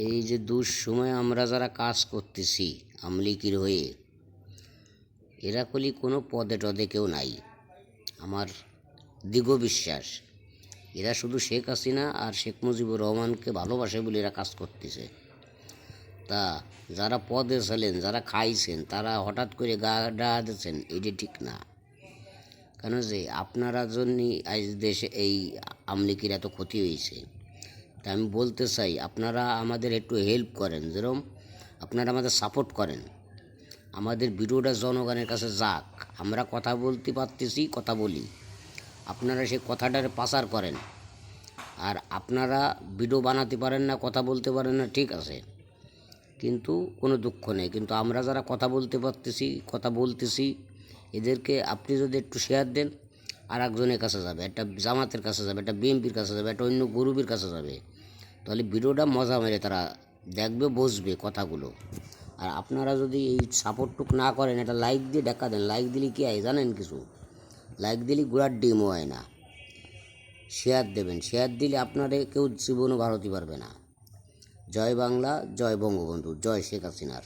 এই যে দুঃসময়ে আমরা যারা কাজ করতেছি আমলিকির হয়ে, এরা কলি কোনো পদে টদে কেউ নাই। আমার দৃঢ় বিশ্বাস এরা শুধু শেখ হাসিনা আর শেখ মুজিবুর রহমানকে ভালোবাসে বলে এরা কাজ করতেছে। তা যারা পদে ছিলেন, যারা খাইছেন, তারা হঠাৎ করে গা ডা দিচ্ছেন, এটা ঠিক না। কেন যে আপনারা জন্যই আজ দেশে এই আমলিকির এত ক্ষতি হয়েছে। তা আমি বলতে চাই, আপনারা আমাদের একটু হেল্প করেন, যেরকম আপনারা আমাদের সাপোর্ট করেন। আমাদের ভিডিওটা জনগণের কাছে যাক, আমরা কথা বলতে পারতেছি, কথা বলি, আপনারা সেই কথাটার পাচার করেন। আর আপনারা ভিডিও বানাতে পারেন না, কথা বলতে পারেন না, ঠিক আছে, কিন্তু কোনো দুঃখ নেই। কিন্তু আমরা যারা কথা বলতে পারতেছি, কথা বলতেছি, এদেরকে আপনি যদি একটু শেয়ার দেন, আর একজনের কাছে যাবে, একটা জামাতের কাছে যাবে, একটা বিএনপির কাছে যাবে, একটা অন্য গ্রুপের কাছে যাবে, তাহলে ভিডিওটা মজা মেরে তারা দেখবে, বসবে কথাগুলো। আর আপনারা যদি এই সাপোর্টটুক না করেন, এটা লাইক দিয়ে দেখা দেন। লাইক দিলে কী হয় জানেন? কিছু লাইক দিলে গুড়ার ডিমও হয় না। শেয়ার দেবেন, শেয়ার দিলে আপনারে কেউ জীবনও ভারতে পারবে না। জয় বাংলা, জয় বঙ্গবন্ধু, জয় শেখ হাসিনার।